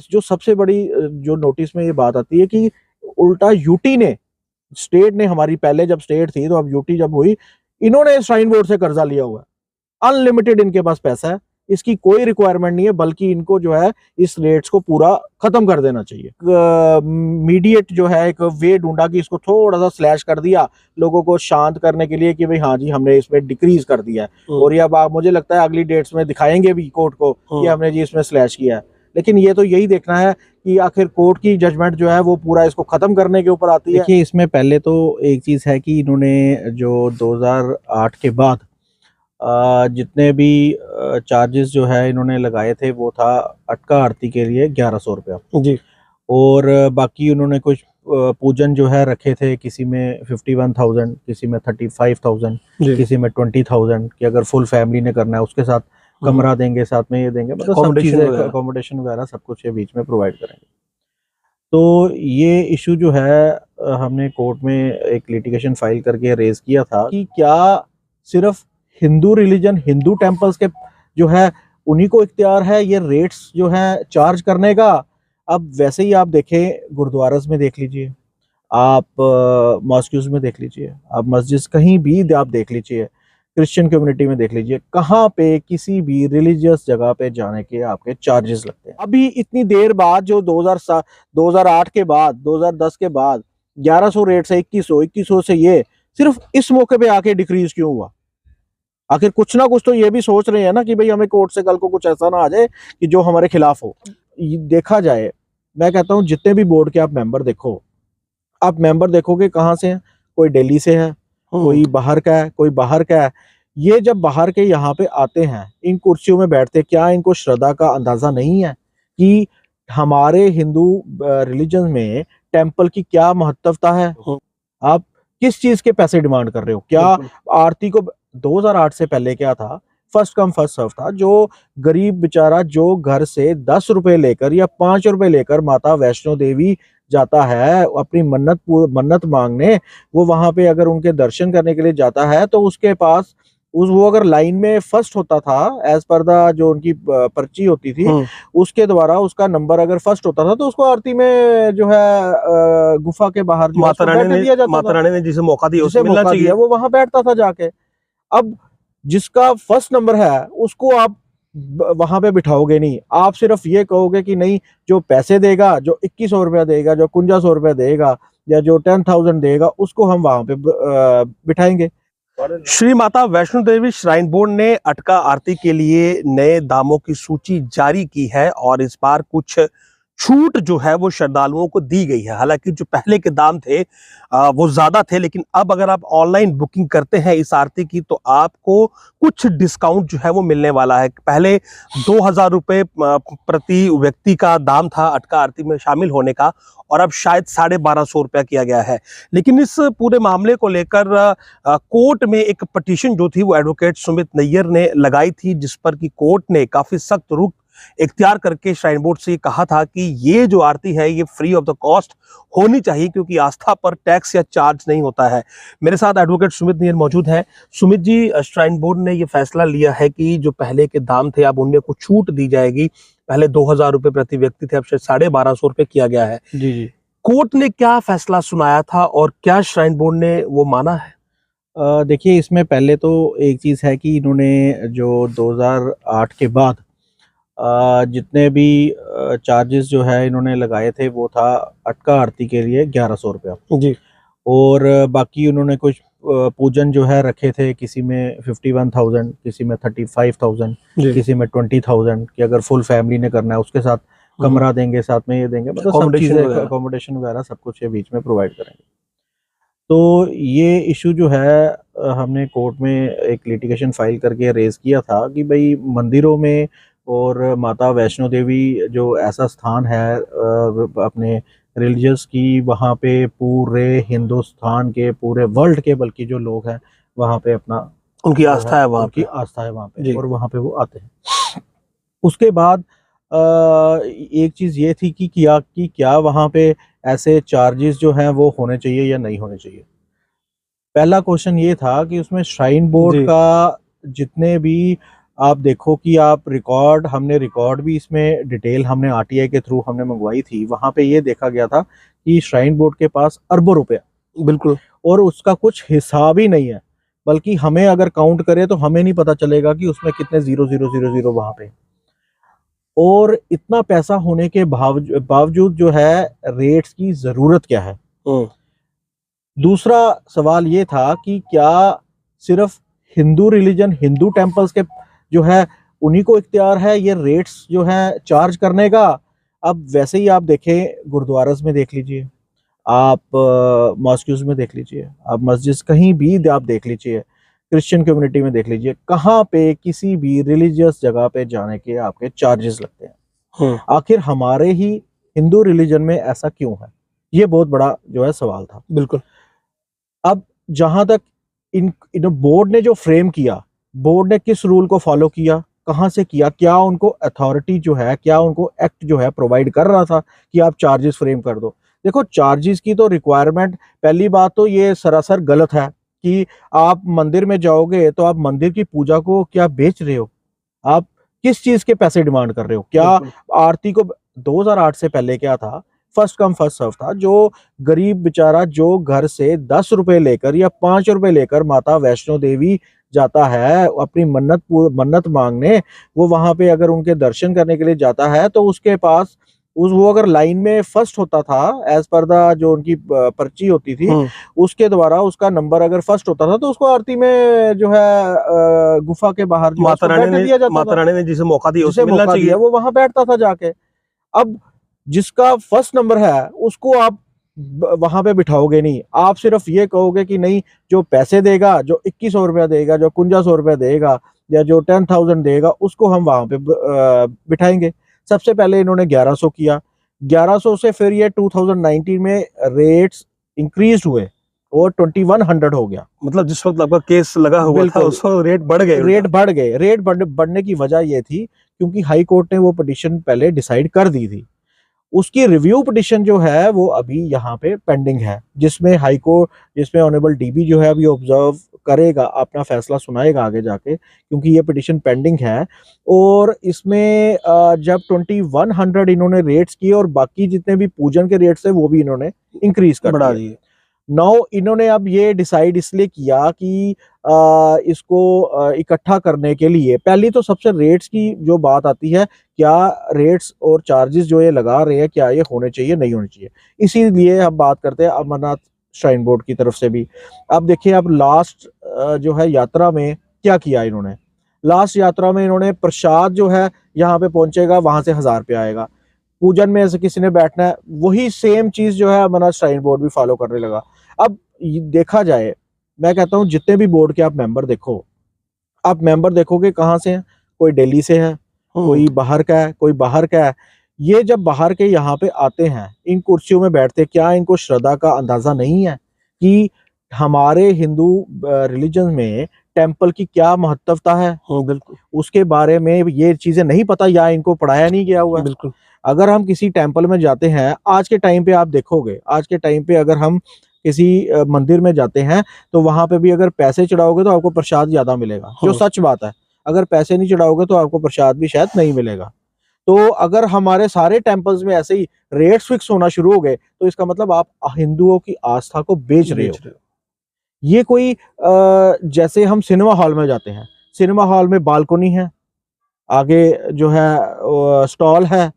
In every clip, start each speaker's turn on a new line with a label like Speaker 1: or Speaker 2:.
Speaker 1: जो सबसे बड़ी जो नोटिस में ये बात आती है कि उल्टा यूटी ने, स्टेट ने, हमारी पहले जब स्टेट थी तो अब यूटी जब हुई, इन्होंने श्राइन बोर्ड से कर्जा लिया हुआ है। अनलिमिटेड इनके पास पैसा है, इसकी कोई रिक्वायरमेंट नहीं है, बल्कि इनको जो है इस रेट्स को पूरा खत्म कर देना चाहिए। मीडिएट जो है एक वे ढूंढा कि इसको थोड़ा सा स्लैश कर दिया लोगों को शांत करने के लिए कि भाई हाँ जी हमने इसमें डिक्रीज कर दिया है, और ये अब मुझे लगता है अगली डेट्स में दिखाएंगे भी कोर्ट को कि हमने जी इसमें स्लैश किया है। लेकिन ये तो यही देखना है कि आखिर कोर्ट की जजमेंट जो है वो पूरा इसको खत्म करने के ऊपर आती है। देखिए इसमें पहले तो एक चीज है कि इन्होंने जो 2008 के बाद जितने भी चार्जेस जो है इन्होंने लगाए थे वो था अटका आरती के लिए 1100 रुपया जी, और बाकी उन्होंने कुछ पूजन जो है रखे थे, किसी में 51,000, किसी में 35,000, किसी में 20,000 कि अगर फुल फैमिली ने करना है उसके साथ कमरा देंगे, साथ में ये देंगे, मतलब सब चीजें अकोमोडेशन वगैरह सब कुछ ये बीच में प्रोवाइड करेंगे। तो ये इशू जो है हमने कोर्ट में एक लिटिगेशन फाइल करके रेज किया था कि क्या सिर्फ हिंदू रिलीजन, हिंदू टेम्पल्स के जो है उन्हीं को इख्तियार है ये रेट्स जो है चार्ज करने का। अब वैसे ही आप देखें गुरुद्वारास में देख लीजिए, आप मॉस्क्यूज में देख लीजिए, आप मस्जिद कहीं भी आप देख लीजिए, क्रिश्चियन कम्युनिटी में देख लीजिए, कहाँ पे किसी भी रिलीजियस जगह पे जाने के आपके चार्जेस लगते हैं। अभी इतनी देर बाद जो 2008 के बाद 2010 के बाद 1100 रेट से 2100 से ये सिर्फ इस मौके पे आके डिक्रीज क्यों हुआ? आखिर कुछ ना कुछ तो ये भी सोच रहे हैं ना कि भाई हमें कोर्ट से कल को कुछ ऐसा ना आ जाए कि जो हमारे खिलाफ हो। देखा जाए, मैं कहता हूँ जितने भी बोर्ड के आप मेंबर देखो, आप मेंबर देखोगे कहाँ से हैं, कोई दिल्ली से है, कोई बाहर का है, कोई बाहर का है। ये जब बाहर के यहाँ पे आते हैं, इन कुर्सियों में बैठते, क्या इनको श्रद्धा का अंदाजा नहीं है कि हमारे हिंदू रिलीजन में टेम्पल की क्या महत्वता है? आप किस चीज के पैसे डिमांड कर रहे हो? क्या आरती को 2008 से पहले क्या था, फर्स्ट कम फर्स्ट सर्व था। जो गरीब बेचारा जो घर से 10 रुपए लेकर या 5 रुपए लेकर माता वैष्णो देवी जाता है अपनी मन्नत मांगने, वो वहां पे अगर उनके दर्शन करने के लिए जाता है तो उसके पास वो अगर लाइन में फर्स्ट होता था एज पर द जो उनकी पर्ची होती थी उसके द्वारा उसका नंबर अगर फर्स्ट होता था तो उसको आरती में जो है गुफा के बाहर जो माता रानी ने जिसे मौका दिया उसे मिलना चाहिए, वो वहां बैठता था जाके। अब जिसका फर्स्ट नंबर है उसको आप वहां पे बिठाओगे नहीं, आप सिर्फ ये कहोगे कि नहीं जो पैसे देगा, जो 2100 रुपया देगा, जो 5100 रुपया देगा या जो 10,000 देगा उसको हम वहां पे बिठाएंगे।
Speaker 2: श्री माता वैष्णो देवी श्राइन बोर्ड ने अटका आरती के लिए नए दामों की सूची जारी की है और इस बार कुछ छूट जो है वो श्रद्धालुओं को दी गई है। हालांकि जो पहले के दाम थे वो ज्यादा थे, लेकिन अब अगर आप ऑनलाइन बुकिंग करते हैं इस आरती की तो आपको कुछ डिस्काउंट जो है वो मिलने वाला है। पहले 2,000 रुपये प्रति व्यक्ति का दाम था अटका आरती में शामिल होने का, और अब शायद 1250 रुपया किया गया है। लेकिन इस पूरे मामले को लेकर कोर्ट में एक पिटीशन जो थी वो एडवोकेट सुमित नैयर ने लगाई थी, जिस पर कि कोर्ट ने काफी सख्त रुख इख्तियार करके श्राइन बोर्ड से कहा था कि ये जो आरती है ये फ्री ऑफ द कॉस्ट होनी चाहिए, क्योंकि आस्था पर टैक्स या चार्ज नहीं होता है। मेरे साथ एडवोकेट सुमित नैयर मौजूद हैं। सुमित जी, श्राइन बोर्ड ने ये फैसला लिया है कि जो पहले के दाम थे अब उनमें कुछ छूट दी जाएगी। पहले 2,000 रुपये प्रति व्यक्ति थे, अब शायद 1250 रुपये किया गया है।
Speaker 1: जी जी,
Speaker 2: कोर्ट ने क्या फैसला सुनाया था और क्या श्राइन बोर्ड ने वो माना है?
Speaker 1: देखिए इसमें पहले तो एक चीज है कि इन्होंने जो 2008 के बाद जितने भी चार्जेस जो है इन्होंने लगाए थे वो था अटका आरती के लिए 1100 रुपया
Speaker 2: जी,
Speaker 1: और बाकी उन्होंने कुछ पूजन जो है रखे थे, किसी में 51,000, किसी में 35,000, किसी में 20,000 कि अगर फुल फैमिली ने करना है उसके साथ कमरा देंगे, साथ में ये देंगे, मतलब सब चीजें अकोमोडेशन वगैरह सब कुछ ये बीच में प्रोवाइड करेंगे। तो ये इशू जो है हमने कोर्ट में एक लिटिगेशन फाइल करके रेज किया था कि भाई मंदिरों में और माता वैष्णो देवी जो ऐसा स्थान है अपने रिलीजियस की, वहाँ पे पूरे हिंदुस्तान के, पूरे वर्ल्ड के बल्कि जो लोग हैं वहाँ पे अपना
Speaker 2: उनकी आस्था है, वहाँ
Speaker 1: की आस्था है वहाँ पे, और वहाँ पे वो आते हैं। उसके बाद एक चीज ये थी कि क्या वहाँ पे ऐसे चार्जेस जो हैं वो होने चाहिए या नहीं होने चाहिए। पहला क्वेश्चन ये था कि उसमें श्राइन बोर्ड का जितने भी आप देखो कि आप रिकॉर्ड, हमने रिकॉर्ड भी इसमें डिटेल हमने आरटीआई के थ्रू हमने मंगवाई थी, वहां पे ये देखा गया था कि श्राइन बोर्ड के पास अरबों रुपया,
Speaker 2: बिल्कुल,
Speaker 1: और उसका कुछ हिसाब ही नहीं है, बल्कि हमें अगर काउंट करें तो हमें नहीं पता चलेगा कि उसमें कितने 0000 वहां पे। और इतना पैसा होने के बावजूद जो है रेट्स की जरूरत क्या है। दूसरा सवाल ये था कि क्या सिर्फ हिंदू रिलीजन, हिंदू टेम्पल्स के जो है उन्हीं को इख्तियार है ये रेट्स जो है चार्ज करने का। अब वैसे ही आप देखें, गुरुद्वारास में देख लीजिए, आप मॉस्क्यूज में देख लीजिए, आप मस्जिद कहीं भी आप देख लीजिए, क्रिश्चियन कम्युनिटी में देख लीजिए, कहाँ पे किसी भी रिलीजियस जगह पे जाने के आपके चार्जेस लगते हैं। आखिर हमारे ही हिंदू रिलीजन में ऐसा क्यों है, ये बहुत बड़ा जो है सवाल था।
Speaker 2: बिल्कुल।
Speaker 1: अब जहां तक इन बोर्ड ने जो फ्रेम किया, बोर्ड ने किस रूल को फॉलो किया, कहां से किया, क्या उनको अथॉरिटी जो है, क्या उनको एक्ट जो है प्रोवाइड कर रहा था कि आप चार्जेस फ्रेम कर दो। देखो, चार्जेस की तो रिक्वायरमेंट, पहली बात तो ये सरासर गलत है कि आप मंदिर में जाओगे तो आप मंदिर की पूजा को क्या बेच रहे हो, आप किस चीज के पैसे डिमांड कर रहे हो। क्या आरती को 2008 से पहले क्या था, फर्स्ट कम फर्स्ट सर्व था। जो गरीब बेचारा जो घर से 10 रुपए लेकर या 5 रुपए लेकर माता वैष्णो देवी जाता है अपनी मन्नत मांगने, वो वहां पे अगर उनके दर्शन करने के लिए जाता है तो उसके पास वो अगर लाइन में फर्स्ट होता था, एज पर द जो उनकी पर्ची होती थी, उसके द्वारा उसका नंबर अगर फर्स्ट होता था तो उसको आरती में जो है गुफा के बाहर जो
Speaker 2: माता रानी ने जिसे मौका दिया उसे मिलना चाहिए,
Speaker 1: वो वहां बैठता था जाके। अब जिसका फर्स्ट नंबर है उसको आप वहां पे बिठाओगे नहीं, आप सिर्फ ये कहोगे कि नहीं, जो पैसे देगा, जो 2100 रुपया देगा, जो 5100 रुपया देगा, या जो 10,000 देगा, उसको हम वहां पे बिठाएंगे। सबसे पहले इन्होंने 1100 किया, 1100 से फिर ये 2019 में रेट्स इंक्रीज हुए और 2100 हो गया।
Speaker 2: मतलब जिस वक्त आपका केस लगा हुआ था उस वक्त रेट बढ़ गए।
Speaker 1: रेट बढ़ने की वजह ये थी क्योंकि हाई कोर्ट ने वो पिटीशन पहले डिसाइड कर दी थी, उसकी रिव्यू पिटीशन जो है वो अभी यहाँ पे पेंडिंग है, जिसमें हाई कोर्ट, जिसमें ऑनरेबल डीबी जो है अभी ऑब्जर्व करेगा, अपना फैसला सुनाएगा आगे जाके, क्योंकि ये पिटीशन पेंडिंग है। और इसमें जब 2100 इन्होंने रेट्स किए और बाकी जितने भी पूजन के रेट्स है वो भी इन्होंने इंक्रीज कर बढ़ा दिए। नाउ इन्होंने अब ये डिसाइड इसलिए किया कि इसको इकट्ठा करने के लिए, पहली तो सबसे रेट्स की जो बात आती है, क्या रेट्स और चार्जेस जो ये लगा रहे हैं क्या ये होने चाहिए, नहीं होने चाहिए। इसीलिए हम बात करते हैं अमरनाथ श्राइन बोर्ड की तरफ से भी। अब देखिए, अब लास्ट जो है यात्रा में क्या किया इन्होंने, लास्ट यात्रा में इन्होंने प्रसाद जो है यहाँ पे पहुंचेगा, वहां से 1000 रुपया आएगा। पूजन में ऐसे किसी ने बैठना है, वही सेम चीज जो है अमरनाथ श्राइन बोर्ड भी फॉलो करने लगा। अब देखा जाए, मैं कहता हूँ जितने भी बोर्ड के आप मेंबर देखो, आप मेंबर देखोगे कहाँ से हैं, कोई दिल्ली से है, कोई बाहर का है, कोई बाहर का है। ये जब बाहर के यहाँ पे आते हैं, इन कुर्सियों में बैठते, क्या इनको श्रद्धा का अंदाजा नहीं है कि हमारे हिंदू रिलीजन में टेम्पल की क्या महत्वता है।
Speaker 2: बिल्कुल,
Speaker 1: उसके बारे में ये चीजें नहीं पता या इनको पढ़ाया नहीं गया हुआ।
Speaker 2: बिल्कुल।
Speaker 1: अगर हम किसी टेम्पल में जाते हैं, आज के टाइम पे आप देखोगे, आज के टाइम पे अगर हम किसी मंदिर में जाते हैं तो वहां पे भी अगर पैसे चढ़ाओगे तो आपको प्रसाद ज्यादा मिलेगा, जो सच बात है। अगर पैसे नहीं चढ़ाओगे तो आपको प्रसाद भी शायद नहीं मिलेगा। तो अगर हमारे सारे टेम्पल्स में ऐसे ही रेट्स फिक्स होना शुरू हो गए तो इसका मतलब आप हिंदुओं की आस्था को बेच रहे हो। ये कोई जैसे हम सिनेमा हॉल में जाते हैं, सिनेमा हॉल में बालकोनी है, आगे जो है स्टॉल है,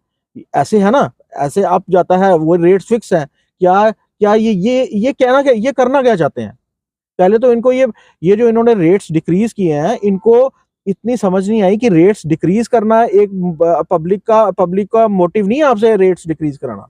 Speaker 1: ऐसे है ना, ऐसे आप जाता है, वो रेट्स फिक्स है। क्या क्या ये कहना क्या, ये करना क्या चाहते हैं। पहले तो इनको ये जो इन्होंने रेट्स डिक्रीज किए हैं, इनको इतनी समझ नहीं आई कि रेट्स डिक्रीज करना एक पब्लिक का मोटिव नहीं है आपसे रेट्स डिक्रीज कराना।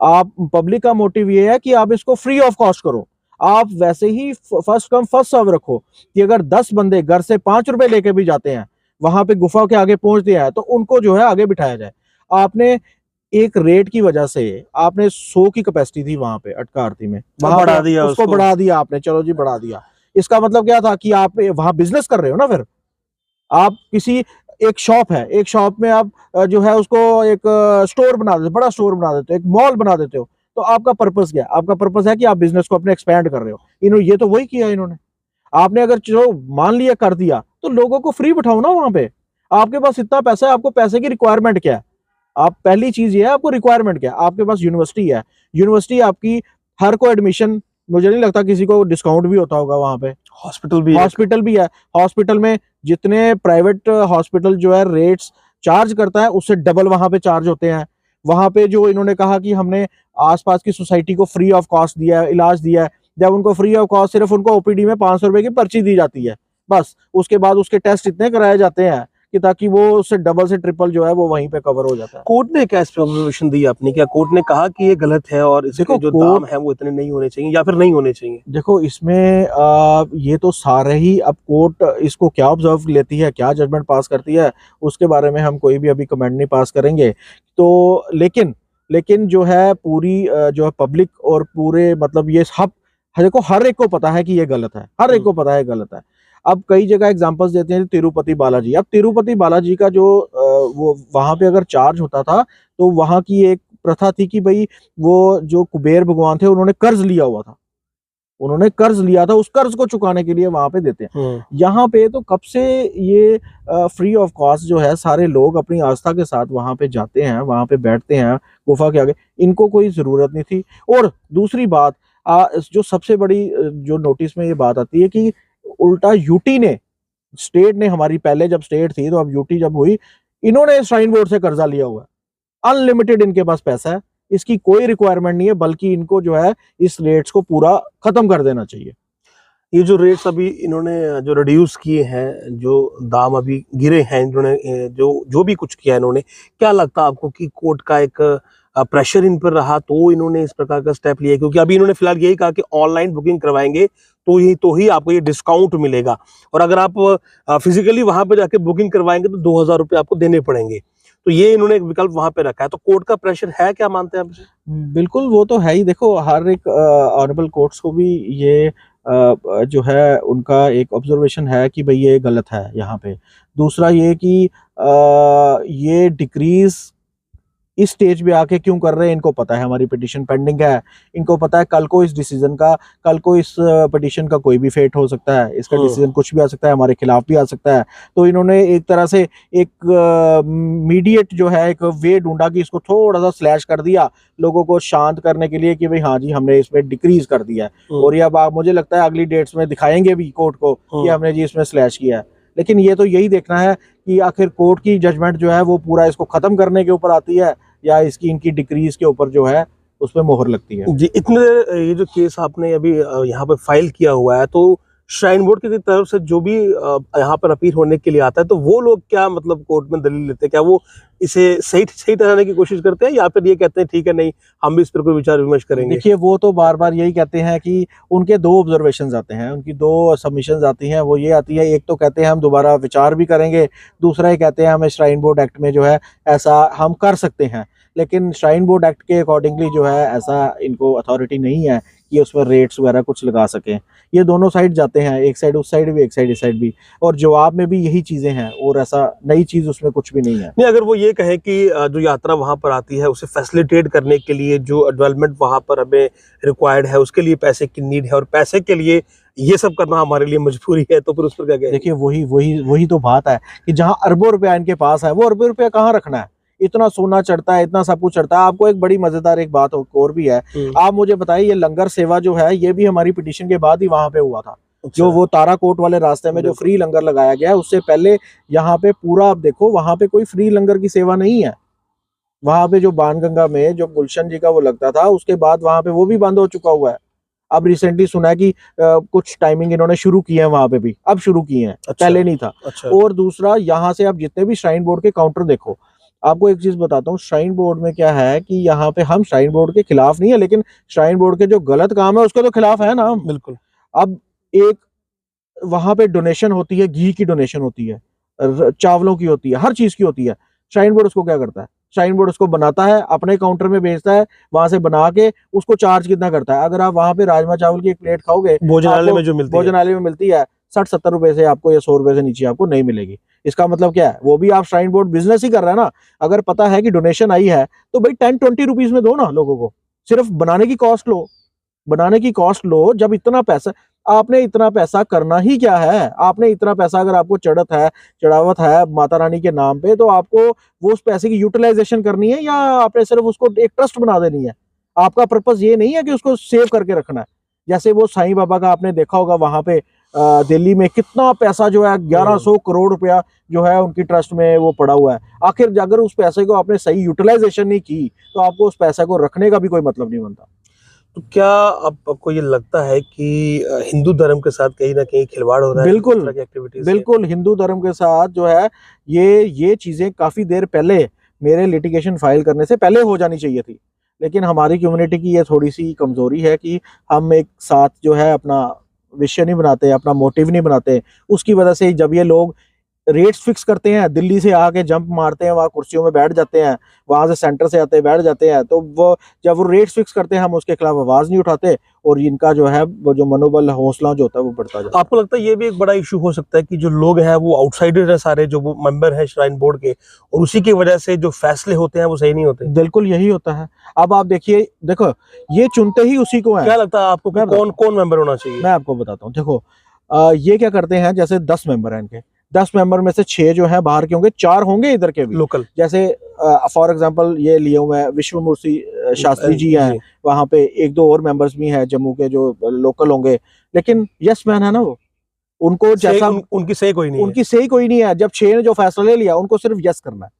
Speaker 1: आप पब्लिक का मोटिव ये है कि आप इसको फ्री ऑफ कॉस्ट करो। आप वैसे ही फर्स्ट कम फर्स्ट सर्व रखो कि अगर 10 बंदे घर से 5 रुपए लेके भी जाते हैं, वहां पे गुफा के आगे पहुंचते हैं, तो उनको जो है आगे बिठाया जाए। आपने एक रेट की वजह से, आपने 100 की कैपेसिटी थी वहां पे अटका आरती में, वहां बढ़ा दिया, उसको बढ़ा दिया आपने, चलो जी बढ़ा दिया। इसका मतलब क्या था कि आप वहां बिजनेस कर रहे हो ना। फिर आप किसी एक शॉप है, एक शॉप में आप जो है उसको एक स्टोर बना देते, बड़ा स्टोर बना देते हो, एक मॉल बना देते हो, तो आपका पर्पस क्या है? आपका पर्पस है कि आप बिजनेस को अपने एक्सपैंड कर रहे हो। इन्होंने ये तो वही किया इन्होंने। आपने अगर चलो मान लिया कर दिया, तो लोगों को फ्री बिठाओ ना वहां पे। आपके पास इतना पैसा है, आपको पैसे की रिक्वायरमेंट क्या है? आप पहली चीज ये है, आपको रिक्वायरमेंट क्या है? आपके पास यूनिवर्सिटी है, यूनिवर्सिटी आपकी हर को एडमिशन, मुझे नहीं लगता किसी को डिस्काउंट भी होता होगा वहां पे।
Speaker 2: हॉस्पिटल भी
Speaker 1: हॉस्पिटल भी है, हॉस्पिटल में जितने प्राइवेट हॉस्पिटल जो है रेट्स चार्ज करता है उससे डबल वहां पे चार्ज होते हैं। वहां पे जो इन्होंने कहा कि हमने आसपास की सोसाइटी को फ्री ऑफ कॉस्ट दिया है, इलाज दिया है, जब उनको फ्री ऑफ कॉस्ट सिर्फ उनको ओपीडी में 500 रुपए की पर्ची दी जाती है, बस उसके बाद उसके टेस्ट इतने कराए जाते हैं कि ताकि वो उससे डबल से ट्रिपल जो है वो वहीं पे कवर हो जाता है।
Speaker 2: कोर्ट ने क्या इस पे ऑब्जर्वेशन दी आपने? क्या कोर्ट ने कहा कि ये गलत है और इसके
Speaker 1: देखो,
Speaker 2: जो दाम है वो इतने नहीं होने चाहिए या फिर नहीं होने चाहिए?
Speaker 1: देखो इसमें ये तो सारे ही, अब कोर्ट इसको क्या ऑब्जर्व लेती है, क्या जजमेंट पास करती है, उसके बारे में हम कोई भी अभी कमेंट नहीं पास करेंगे। तो लेकिन जो है पूरी जो है पब्लिक और पूरे मतलब ये सब, देखो हर एक को पता है कि ये गलत है, हर एक को पता है गलत है। अब कई जगह एग्जांपल्स देते हैं तिरुपति बालाजी। अब तिरुपति बालाजी का जो वो वहां पे अगर चार्ज होता था तो वहां की एक प्रथा थी कि भाई वो जो कुबेर भगवान थे उन्होंने कर्ज लिया हुआ था, उन्होंने कर्ज लिया था, उस कर्ज को चुकाने के लिए वहां पे देते हैं। यहाँ पे तो कब से ये फ्री ऑफ कॉस्ट जो है सारे लोग अपनी आस्था के साथ वहां पे जाते हैं, वहां पे बैठते हैं गुफा के आगे, इनको कोई जरूरत नहीं थी। और दूसरी बात जो सबसे बड़ी जो नोटिस में ये बात आती है कि उल्टा यूटी ने, स्टेट ने, हमारी पहले जब स्टेट थी तो अब यूटी जब हुई, इन्होंने श्राइन बोर्ड से कर्जा लिया हुआ है, अनलिमिटेड इनके पास पैसा है, इसकी कोई रिक्वायरमेंट नहीं है, बल्कि इनको जो है इस रेट्स को पूरा खत्म कर देना चाहिए।
Speaker 2: ये जो रेट्स अभी इन्होंने जो रिड्यूस किए हैं, जो दाम अभी गिरे हैं, इन्होंने जो जो भी कुछ किया इन्होंने, क्या लगता है आपको कि कोर्ट का एक प्रेशर इन पर रहा तो इन्होंने इस प्रकार का स्टेप लिया? क्योंकि अभी इन्होंने फिलहाल यही कहा कि ऑनलाइन बुकिंग करवाएंगे तो ही आपको ये डिस्काउंट मिलेगा, और अगर आप फिजिकली वहां पे जाके बुकिंग करवाएंगे तो 2000 रुपये आपको देने पड़ेंगे। तो ये इन्होंने एक विकल्प वहां पे रखा है, तो कोर्ट का प्रेशर है, क्या मानते हैं आप इसे?
Speaker 1: बिल्कुल, वो तो है ही। देखो हर एक ऑनरेबल कोर्ट्स को भी ये जो है उनका एक ऑब्जर्वेशन है कि भाई ये गलत है यहाँ पे। दूसरा ये कि ये डिक्रीज इस स्टेज पे आके क्यों कर रहे हैं, इनको पता है हमारी पिटीशन पेंडिंग है, इनको पता है कल को इस डिसीजन का, कल को इस पिटीशन का कोई भी फेट हो सकता है, इसका डिसीजन कुछ भी आ सकता है, हमारे खिलाफ भी आ सकता है। तो इन्होंने एक तरह से एक मीडिएट जो है एक वे ढूंढा कि इसको थोड़ा सा स्लैश कर दिया, लोगों को शांत करने के लिए कि भाई हाँ जी हमने इसमें डिक्रीज कर दिया है। और ये अब मुझे लगता है अगली डेट्स में दिखाएंगे भी कोर्ट को कि हमने जी इसमें स्लैश किया है। लेकिन ये तो यही देखना है कि आखिर कोर्ट की जजमेंट जो है वो पूरा इसको खत्म करने के ऊपर आती है या इसकी इनकी डिक्रीज के ऊपर जो है उस पर मोहर लगती है।
Speaker 2: जी, इतने ये जो केस आपने अभी यहाँ पे फाइल किया हुआ है, तो श्राइन बोर्ड की तरफ से जो भी यहाँ पर अपील होने के लिए आता है, तो वो लोग क्या मतलब कोर्ट में दलील लेते हैं? क्या वो इसे सही ठहराने की कोशिश करते हैं या फिर ये कहते हैं ठीक है नहीं हम भी इस पर कोई विचार विमर्श करेंगे?
Speaker 1: देखिए वो तो बार बार यही कहते हैं कि उनके दो ऑब्जर्वेशंस आते हैं, उनकी दो सबमिशंस आती हैं। वो ये आती है, एक तो कहते हैं हम दोबारा विचार भी करेंगे, दूसरा ये कहते हैं हमें श्राइन बोर्ड एक्ट में जो है ऐसा हम कर सकते हैं, लेकिन श्राइन बोर्ड एक्ट के अकॉर्डिंगली जो है ऐसा इनको अथॉरिटी नहीं है कि उसमें रेट्स वगैरह कुछ लगा सकें। ये दोनों साइड जाते हैं, एक साइड उस साइड भी, एक साइड इस साइड भी, और जवाब में भी यही चीजें हैं और ऐसा नई चीज उसमें कुछ भी नहीं है।
Speaker 2: नहीं, अगर वो ये कहे कि जो यात्रा वहां पर आती है उसे फैसिलिटेट करने के लिए जो डेवलपमेंट वहां पर हमें रिक्वायर्ड है उसके लिए पैसे की नीड है और पैसे के लिए ये सब करना हमारे लिए मजबूरी है, तो फिर उस पर क्या कहें?
Speaker 1: देखिए वही तो बात है कि जहां अरबों रुपया इनके पास है वो अरबों रुपया कहाँ रखना है, इतना सोना चढ़ता है, इतना सब कुछ चढ़ता है। आपको एक बड़ी मजेदार एक बात और भी है, आप मुझे बताइए ये लंगर सेवा जो है ये भी हमारी पिटीशन के बाद ही वहां पे हुआ था। जो वो ताराकोट वाले रास्ते में जो फ्री लंगर लगाया गया है उससे पहले यहाँ पे पूरा आप देखो वहां पे कोई फ्री लंगर की सेवा नहीं है। वहां पे जो बाणगंगा में जो गुलशन जी का वो लगता था उसके बाद वहां पे वो भी बंद हो चुका हुआ है। अब रिसेंटली सुना है कि कुछ टाइमिंग इन्होंने शुरू की है वहां पे भी, अब शुरू किए हैं, पहले नहीं था। और दूसरा यहाँ से आप जितने भी श्राइन बोर्ड के काउंटर देखो, आपको एक चीज बताता हूँ, श्राइन बोर्ड में क्या है कि यहाँ पे हम श्राइन बोर्ड के खिलाफ नहीं है, लेकिन श्राइन बोर्ड के जो गलत काम है उसके तो खिलाफ है ना।
Speaker 2: बिल्कुल।
Speaker 1: अब एक वहां पे डोनेशन होती है, घी की डोनेशन होती है, चावलों की होती है, हर चीज की होती है। श्राइन बोर्ड उसको क्या करता है? श्राइन बोर्ड उसको बनाता है, अपने काउंटर में बेचता है, वहां से बना के उसको चार्ज कितना करता है? अगर आप वहां पे राजमा चावल की एक प्लेट खाओगे
Speaker 2: भोजनालय में जो मिलती है,
Speaker 1: भोजनालय में मिलती है 60-70 रुपए से आपको या 100 रुपए से नीचे आपको नहीं मिलेगी। इसका मतलब क्या है? वो भी आप श्राइन बोर्ड बिजनेस ही कर रहा है ना। अगर पता है कि डोनेशन आई है तो भाई 10-20 रुपीज में दो ना लोगों को, सिर्फ बनाने की कॉस्ट लो, बनाने की कॉस्ट लो। जब इतना पैसा, आपने इतना पैसा करना ही क्या है? आपने इतना पैसा अगर आपको चढ़ावत है माता रानी के नाम पे, तो आपको वो उस पैसे की यूटिलाइजेशन करनी है या आपने सिर्फ उसको एक ट्रस्ट बना देनी है? आपका पर्पस ये नहीं है कि उसको सेव करके रखना है। जैसे वो साईं बाबा का आपने देखा होगा वहां पे दिल्ली में कितना पैसा जो है 1100 करोड़ रुपया जो है उनकी ट्रस्ट में वो पड़ा हुआ है। आखिर अगर उस पैसे को आपने सही यूटिलाइजेशन नहीं की तो आपको उस पैसे को रखने का भी कोई मतलब नहीं बनता।
Speaker 2: तो क्या आपको ये लगता है कि हिंदू धर्म के साथ कहीं ना कहीं खिलवाड़ हो रहा है
Speaker 1: बिल्कुल,
Speaker 2: इस तरह की एक्टिविटीज से?
Speaker 1: बिल्कुल हिंदू धर्म के साथ जो है ये चीजें काफी देर पहले मेरे लिटिगेशन फाइल करने से पहले हो जानी चाहिए थी। लेकिन हमारी कम्युनिटी की ये थोड़ी सी कमजोरी है कि हम एक साथ जो है अपना विषय नहीं बनाते, अपना मोटिव नहीं बनाते। उसकी वजह से जब ये लोग रेट्स फिक्स करते हैं, दिल्ली से आके जंप मारते हैं, वहाँ कुर्सियों में बैठ जाते हैं, वहां से सेंटर से आते बैठ जाते हैं, तो वो जब वो रेट्स फिक्स करते हैं हम उसके खिलाफ आवाज नहीं उठाते और इनका जो है वो जो मनोबल हौसला जो होता है वो बढ़ता जाता है।
Speaker 2: आपको लगता है ये भी एक बड़ा इशू हो सकता है कि जो लोग हैं वो आउटसाइडर है सारे, जो वो मेंबर है श्राइन बोर्ड के, और उसी की वजह से जो फैसले होते हैं वो सही नहीं होते?
Speaker 1: बिल्कुल यही होता है। अब आप देखिए, देखो ये चुनते ही उसी को है।
Speaker 2: क्या लगता है आपको कि कौन कौन मेंबर होना चाहिए?
Speaker 1: मैं आपको बताता हूँ, देखो ये क्या करते हैं, जैसे 10 मेंबर हैं इनके, 10 मेंबर में से 6 जो है बाहर के होंगे, 4 होंगे इधर के भी
Speaker 2: लोकल।
Speaker 1: जैसे फॉर एग्जांपल ये लिए हुए हैं विश्वमूर्ति शास्त्री जी हैं, वहां पे 1-2 और मेंबर्स भी हैं जम्मू के जो लोकल होंगे, लेकिन यस मैन है ना वो, उनको जैसा
Speaker 2: उनकी सही कोई नहीं
Speaker 1: उनकी सही कोई नहीं है। जब 6 ने जो फैसला ले लिया उनको सिर्फ यस करना है।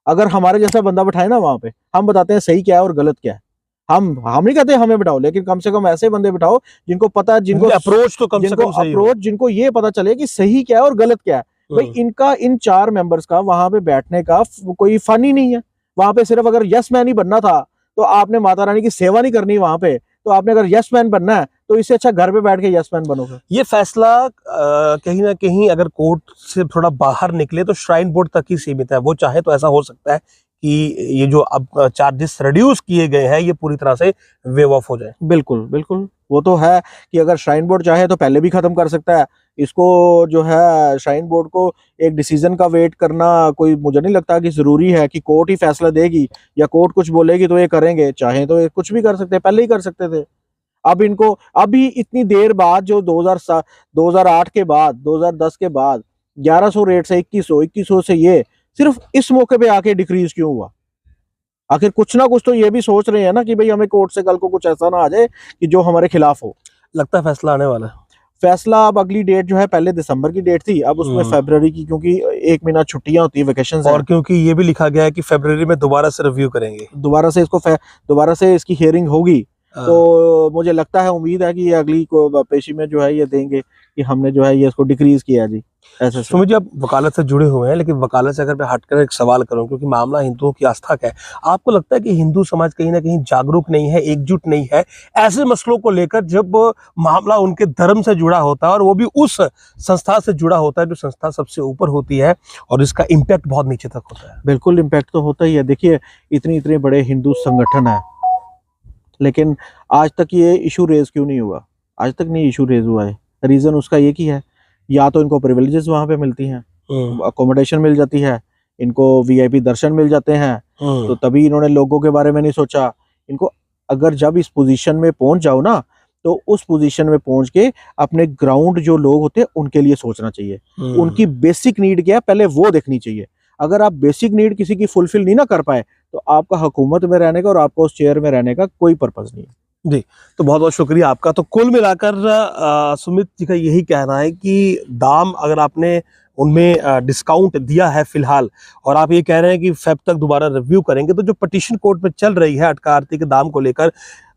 Speaker 1: अगर हमारे जैसा बंदा बैठाए ना वहां पे, हम बताते हैं सही क्या है और गलत क्या है। हम नहीं कहते हमें बिठाओ, लेकिन कम से कम ऐसे बंदे बिठाओ जिनको पता, जिनको
Speaker 2: अप्रोच तो कम से कम सही हो।
Speaker 1: अप्रोच, जिनको ये पता चले कि सही क्या है और गलत क्या है। भाई इनका इन 4 मेंबर्स का वहां पे बैठने का कोई फन ही नहीं है। वहां पे सिर्फ अगर यस मैन ही बनना था तो आपने माता रानी की सेवा नहीं करनी वहां पे, तो आपने अगर यस मैन बनना है तो इससे अच्छा घर पे बैठ के यस मैन बनोगे।
Speaker 2: ये फैसला कहीं ना कहीं अगर कोर्ट से थोड़ा बाहर निकले तो श्राइन बोर्ड तक ही सीमित है। वो चाहे तो ऐसा हो सकता है कि ये जो अब चार्जेस रिड्यूस किए गए हैं ये पूरी तरह से वेव ऑफ हो जाए।
Speaker 1: बिल्कुल बिल्कुल, वो तो है कि अगर श्राइन बोर्ड चाहे तो पहले भी खत्म कर सकता है इसको। जो है श्राइन बोर्ड को एक डिसीजन का वेट करना कोई, मुझे नहीं लगता कि जरूरी है कि कोर्ट ही फैसला देगी या कोर्ट कुछ बोलेगी तो ये करेंगे। चाहे तो ये कुछ भी कर सकते हैं, पहले ही कर सकते थे। अब इनको अभी इतनी देर बाद जो 2008 के बाद 2010 के बाद 1100 रेट से 2100 से ये सिर्फ इस मौके पे आके डिक्रीज क्यों हुआ? आखिर कुछ ना कुछ तो ये भी सोच रहे हैं ना कि भाई हमें कोर्ट से कल को कुछ ऐसा ना आ जाए कि जो हमारे खिलाफ हो।
Speaker 2: लगता है फैसला आने वाला है।
Speaker 1: फैसला अब अगली डेट जो है, पहले दिसंबर की डेट थी, अब उसमें फरवरी की, क्योंकि 1 महीना छुट्टियां होती है, वेकेशन,
Speaker 2: और क्योंकि ये भी लिखा गया है कि फरवरी में दोबारा से रिव्यू करेंगे,
Speaker 1: दोबारा से इसकी हियरिंग होगी। तो मुझे लगता है, उम्मीद है कि ये अगली को पेशी में जो है ये देंगे कि हमने जो है ये इसको डिक्रीज किया जी। ऐसा
Speaker 2: सुमित जी, आप वकालत से जुड़े हुए हैं, लेकिन वकालत से अगर मैं हटकर एक सवाल करूं, क्योंकि मामला हिंदुओं की आस्था का है, आपको लगता है कि हिंदू समाज कहीं ना कहीं जागरूक नहीं है, एकजुट नहीं है ऐसे मसलों को लेकर जब मामला उनके धर्म से जुड़ा होता है और वो भी उस संस्था से जुड़ा होता है जो संस्था सबसे ऊपर होती है और इसका इम्पैक्ट बहुत नीचे तक होता है?
Speaker 1: बिल्कुल इम्पैक्ट तो होता ही है। देखिए इतने बड़े हिंदू संगठन है, लेकिन आज तक ये इशू रेज क्यों नहीं हुआ? आज तक नहीं इशू रेज हुआ है। रीजन उसका एक ही है, या तो इनको प्रिविलेजेस वहां पे मिलती हैं, अकोमोडेशन मिल जाती है, इनको वीआईपी दर्शन मिल जाते हैं, तो तभी इन्होंने लोगों के बारे में नहीं सोचा। इनको अगर जब इस पोजीशन में पहुंच जाओ ना, तो उस पोजीशन में पहुंच के अपने ग्राउंड जो लोग होते हैं उनके लिए सोचना चाहिए। उनकी बेसिक नीड क्या है पहले वो देखनी चाहिए। अगर आप बेसिक नीड किसी की फुलफिल नहीं ना कर पाए तो आपका हुकूमत में रहने का और आपको उस चेयर में रहने का कोई पर्पस नहीं है।
Speaker 2: जी, तो बहुत बहुत शुक्रिया आपका। तो कुल मिलाकर सुमित जी का यही कहना है कि दाम अगर आपने उनमें डिस्काउंट दिया है फिलहाल, और आप ये कह रहे हैं कि फेब तक दोबारा रिव्यू करेंगे, तो जो पिटीशन कोर्ट में चल रही है अटका आरती के दाम को लेकर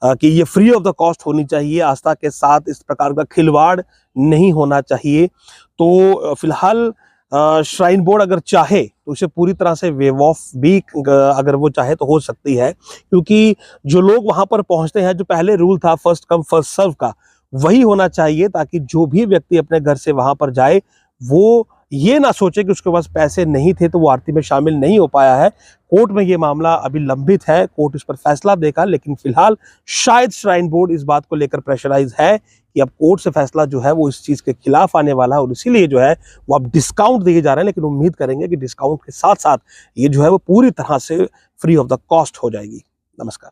Speaker 2: कि ये फ्री ऑफ द कॉस्ट होनी चाहिए, आस्था के साथ इस प्रकार का खिलवाड़ नहीं होना चाहिए, तो फिलहाल श्राइन बोर्ड अगर चाहे तो उसे पूरी तरह से वेव ऑफ भी अगर वो चाहे तो हो सकती है, क्योंकि जो लोग वहां पर पहुंचते हैं, जो पहले रूल था फर्स्ट कम फर्स्ट सर्व का, वही होना चाहिए, ताकि जो भी व्यक्ति अपने घर से वहां पर जाए वो ये ना सोचे कि उसके पास पैसे नहीं थे तो वो आरती में शामिल नहीं हो पाया है। कोर्ट में ये मामला अभी लंबित है, कोर्ट इस पर फैसला देगा, लेकिन फिलहाल शायद श्राइन बोर्ड इस बात को लेकर प्रेशराइज है कि अब कोर्ट से फैसला जो है वो इस चीज के खिलाफ आने वाला है, और इसीलिए जो है वो अब डिस्काउंट दिए जा रहे हैं। लेकिन उम्मीद करेंगे कि डिस्काउंट के साथ साथ ये जो है वो पूरी तरह से फ्री ऑफ द कॉस्ट हो जाएगी। नमस्कार।